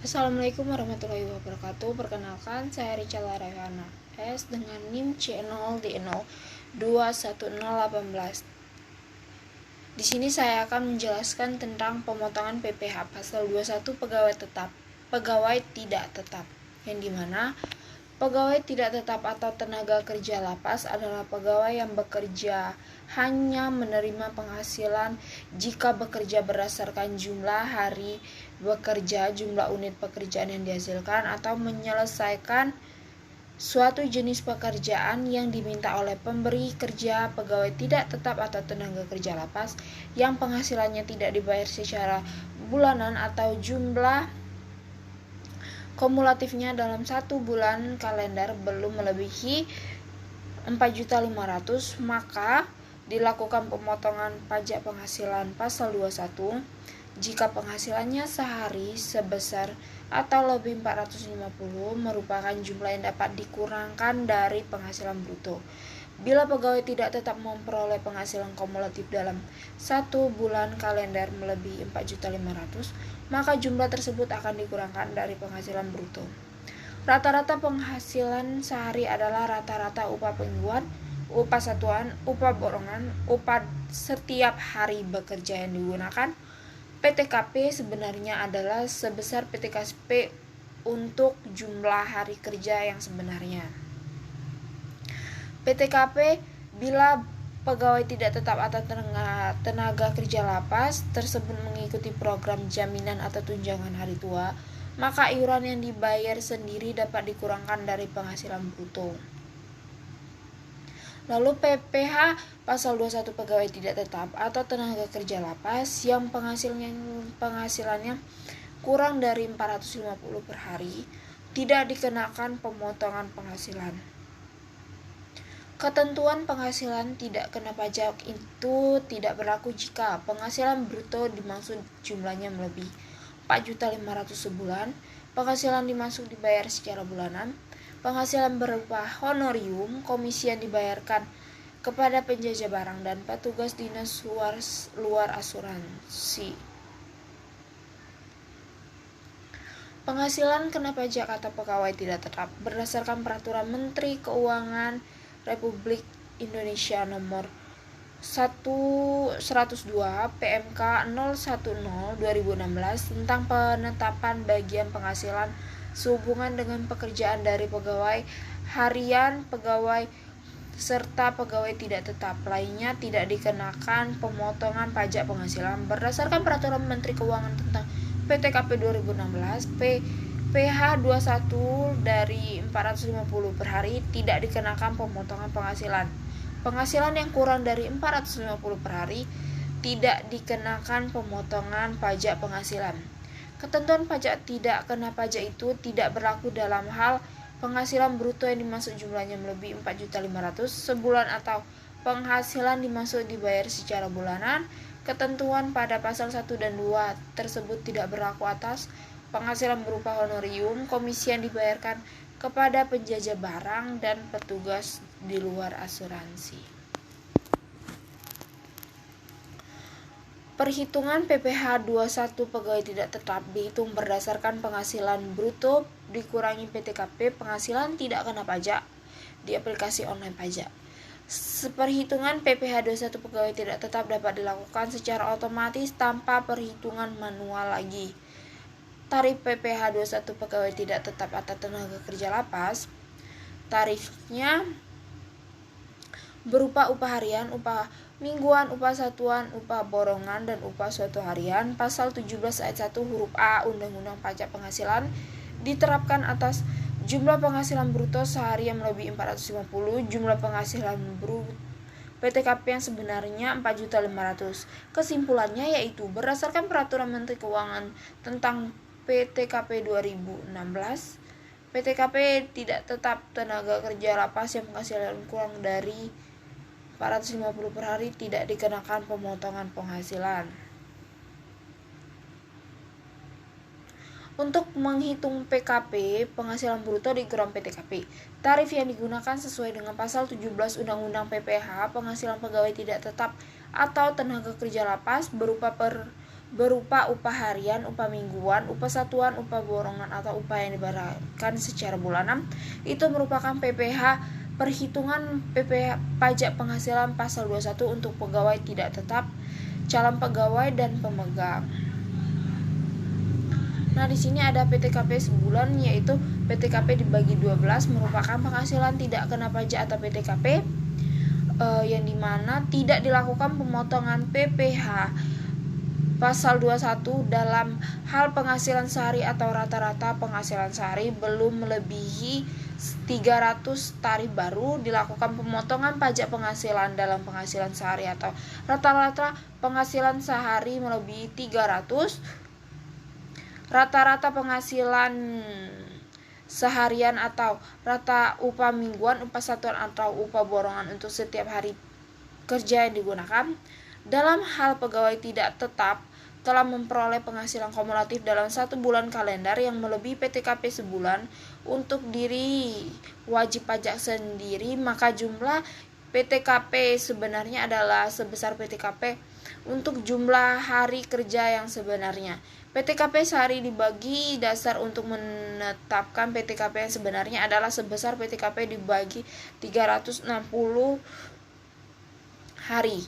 Assalamualaikum warahmatullahi wabarakatuh. Perkenalkan, saya Richard Larayana S dengan NIM C0D021018. Di sini saya akan menjelaskan tentang pemotongan PPh pasal 21 pegawai tetap, pegawai tidak tetap, yang dimana pegawai tidak tetap atau tenaga kerja lapas adalah pegawai yang bekerja hanya menerima penghasilan jika bekerja berdasarkan jumlah hari bekerja, jumlah unit pekerjaan yang dihasilkan, atau menyelesaikan suatu jenis pekerjaan yang diminta oleh pemberi kerja. Pegawai tidak tetap atau tenaga kerja lapas yang penghasilannya tidak dibayar secara bulanan atau jumlah kumulatifnya dalam 1 bulan kalender belum melebihi 4.500.000, maka dilakukan pemotongan pajak penghasilan pasal 21 jika penghasilannya sehari sebesar atau lebih 450 merupakan jumlah yang dapat dikurangkan dari penghasilan bruto. Bila pegawai tidak tetap memperoleh penghasilan kumulatif dalam 1 bulan kalender melebihi 4.500.000, maka jumlah tersebut akan dikurangkan dari penghasilan bruto. Rata-rata penghasilan sehari adalah rata-rata upah mingguan, upah satuan, upah borongan, upah setiap hari bekerja yang digunakan. PTKP sebenarnya adalah sebesar PTKP untuk jumlah hari kerja yang sebenarnya. PTKP bila pegawai tidak tetap atau tenaga kerja lapas tersebut mengikuti program jaminan atau tunjangan hari tua, maka iuran yang dibayar sendiri dapat dikurangkan dari penghasilan bruto. Lalu PPh pasal 21 pegawai tidak tetap atau tenaga kerja lapas yang penghasilannya kurang dari 450 per hari tidak dikenakan pemotongan penghasilan. Ketentuan penghasilan tidak kena pajak itu tidak berlaku jika penghasilan bruto dimaksud jumlahnya melebihi 4.500.000 sebulan, penghasilan dimaksud dibayar secara bulanan, penghasilan berupa honorium, komisi yang dibayarkan kepada penjajah barang dan petugas dinas luar asuransi. Penghasilan kena pajak atau pegawai tidak tetap berdasarkan Peraturan Menteri Keuangan Republik Indonesia Nomor 102 PMK 010/2016 tentang penetapan bagian penghasilan sehubungan dengan pekerjaan dari pegawai harian, pegawai serta pegawai tidak tetap lainnya tidak dikenakan pemotongan pajak penghasilan berdasarkan Peraturan Menteri Keuangan tentang PTKP 2016 PH 21 dari 450 per hari tidak dikenakan pemotongan penghasilan. Penghasilan yang kurang dari 450 per hari tidak dikenakan pemotongan pajak penghasilan. Ketentuan pajak tidak kena pajak itu tidak berlaku dalam hal penghasilan bruto yang dimaksud jumlahnya melebihi 4.500.000 sebulan atau penghasilan dimaksud dibayar secara bulanan. Ketentuan pada pasal 1 dan 2 tersebut tidak berlaku atas penghasilan berupa honorium, komisi yang dibayarkan kepada penjajah barang dan petugas di luar asuransi. Perhitungan PPh 21 pegawai tidak tetap dihitung berdasarkan penghasilan bruto dikurangi PTKP penghasilan tidak kena pajak di aplikasi online pajak. Perhitungan PPh 21 pegawai tidak tetap dapat dilakukan secara otomatis tanpa perhitungan manual lagi. Tarif PPh 21 pegawai tidak tetap atau tenaga kerja lapas, tarifnya berupa upah harian, upah mingguan, upah satuan, upah borongan, dan upah suatu harian. Pasal 17 ayat 1 huruf A Undang-Undang Pajak Penghasilan diterapkan atas jumlah penghasilan bruto sehari yang melebihi 450, jumlah penghasilan bruto PTKP yang sebenarnya 4.500.000. Kesimpulannya yaitu berdasarkan Peraturan Menteri Keuangan tentang PTKP 2016, PTKP tidak tetap tenaga kerja lapas yang penghasilan kurang dari 450 per hari tidak dikenakan pemotongan penghasilan. Untuk menghitung PKP, penghasilan bruto dikurang PTKP. Tarif yang digunakan sesuai dengan pasal 17 Undang-Undang PPh, penghasilan pegawai tidak tetap atau tenaga kerja lapas berupa berupa upah harian, upah mingguan, upah satuan, upah borongan atau upah yang dibayarkan secara bulanan, itu merupakan PPh perhitungan PPh pajak penghasilan pasal 21 untuk pegawai tidak tetap, calon pegawai dan pemegang. Nah, di sini ada PTKP sebulan, yaitu PTKP dibagi 12 merupakan penghasilan tidak kena pajak atau PTKP yang dimana tidak dilakukan pemotongan PPh pasal 21 dalam hal penghasilan sehari atau rata-rata penghasilan sehari belum melebihi 300 tarif baru, dilakukan pemotongan pajak penghasilan dalam penghasilan sehari atau rata-rata penghasilan sehari melebihi 300, rata-rata penghasilan seharian atau rata upah mingguan, upah satuan atau upah borongan untuk setiap hari kerja yang digunakan. Dalam hal pegawai tidak tetap telah memperoleh penghasilan kumulatif dalam 1 bulan kalender yang melebihi PTKP sebulan untuk diri wajib pajak sendiri, maka jumlah PTKP sebenarnya adalah sebesar PTKP untuk jumlah hari kerja yang sebenarnya. PTKP sehari dibagi dasar untuk menetapkan PTKP yang sebenarnya adalah sebesar PTKP dibagi 360 hari.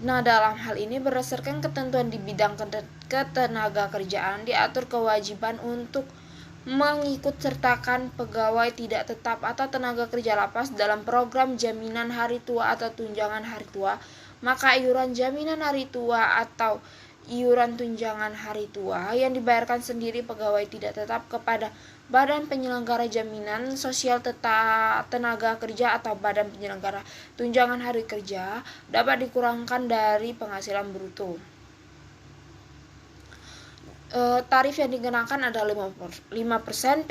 Nah, dalam hal ini berdasarkan ketentuan di bidang ketenaga kerjaan diatur kewajiban untuk mengikut sertakan pegawai tidak tetap atau tenaga kerja lapas dalam program jaminan hari tua atau tunjangan hari tua, maka iuran jaminan hari tua atau iuran tunjangan hari tua yang dibayarkan sendiri pegawai tidak tetap kepada Badan Penyelenggara Jaminan Sosial Tenaga Kerja atau Badan Penyelenggara Tunjangan Hari Kerja dapat dikurangkan dari penghasilan bruto. Tarif yang dikenakan adalah 5%,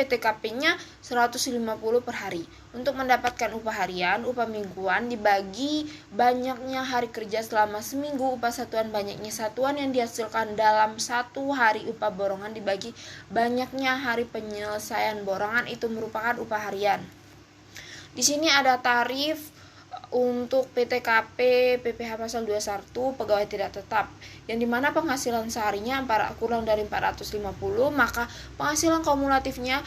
PTKP-nya 150 per hari. Untuk mendapatkan upah harian, upah mingguan dibagi banyaknya hari kerja selama seminggu, upah satuan banyaknya satuan yang dihasilkan dalam 1 hari, upah borongan dibagi banyaknya hari penyelesaian borongan, itu merupakan upah harian. Di sini ada tarif untuk PTKP PPh pasal 21 pegawai tidak tetap, yang dimana penghasilan seharinya kurang dari 450, maka penghasilan kumulatifnya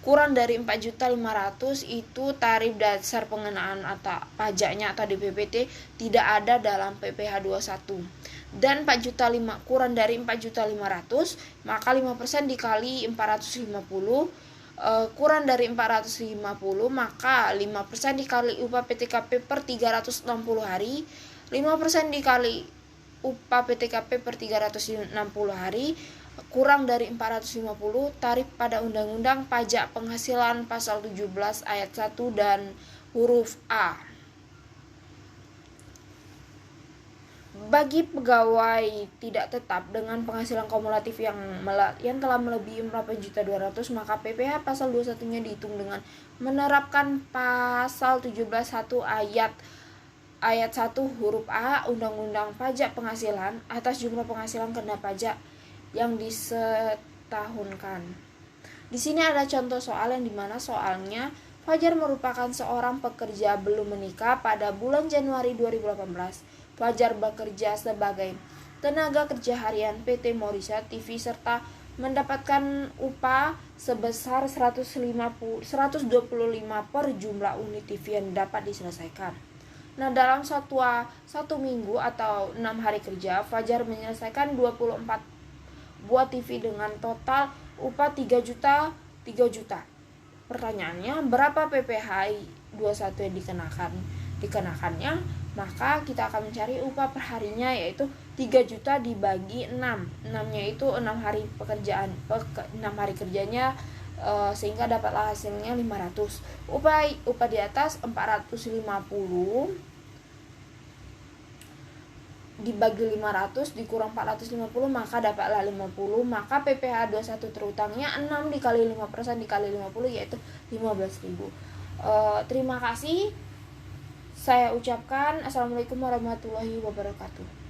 kurang dari 4.500.000, itu tarif dasar pengenaan atau pajaknya atau DPPT tidak ada dalam PPh 21. Dan 4.500.000 kurang dari 4.500.000, maka 5% dikali 450, kurang dari 450, maka 5% dikali upah PTKP per 360 hari, 5% dikali upah PTKP per 360 hari, kurang dari 450, tarif pada Undang-Undang Pajak Penghasilan pasal 17 ayat 1 dan huruf A. Bagi pegawai tidak tetap dengan penghasilan kumulatif yang telah melebihi 4.200.000, maka PPh pasal 21-nya dihitung dengan menerapkan pasal 17.1 ayat 1 huruf A Undang-Undang Pajak Penghasilan atas jumlah penghasilan kena pajak yang disetahunkan. Di sini ada contoh soal yang dimana soalnya Fajar merupakan seorang pekerja belum menikah pada bulan Januari 2018. Fajar bekerja sebagai tenaga kerja harian PT Morisa TV serta mendapatkan upah sebesar 125 per jumlah unit TV yang dapat diselesaikan. Nah, dalam satu minggu atau 6 hari kerja, Fajar menyelesaikan 24 buah TV dengan total upah 3 juta. Pertanyaannya, berapa PPh 21 yang dikenakannya? Maka kita akan mencari upah per harinya, yaitu 3 juta dibagi 6. 6-nya itu 6 hari pekerjaan, 6 hari kerjanya, sehingga dapatlah hasilnya 500. Upah di atas 450 dibagi 500 dikurang 450, maka dapatlah 50. Maka PPh 21 terutangnya 6 dikali 5% dikali 50, yaitu 15.000. Terima kasih. Saya ucapkan assalamualaikum warahmatullahi wabarakatuh.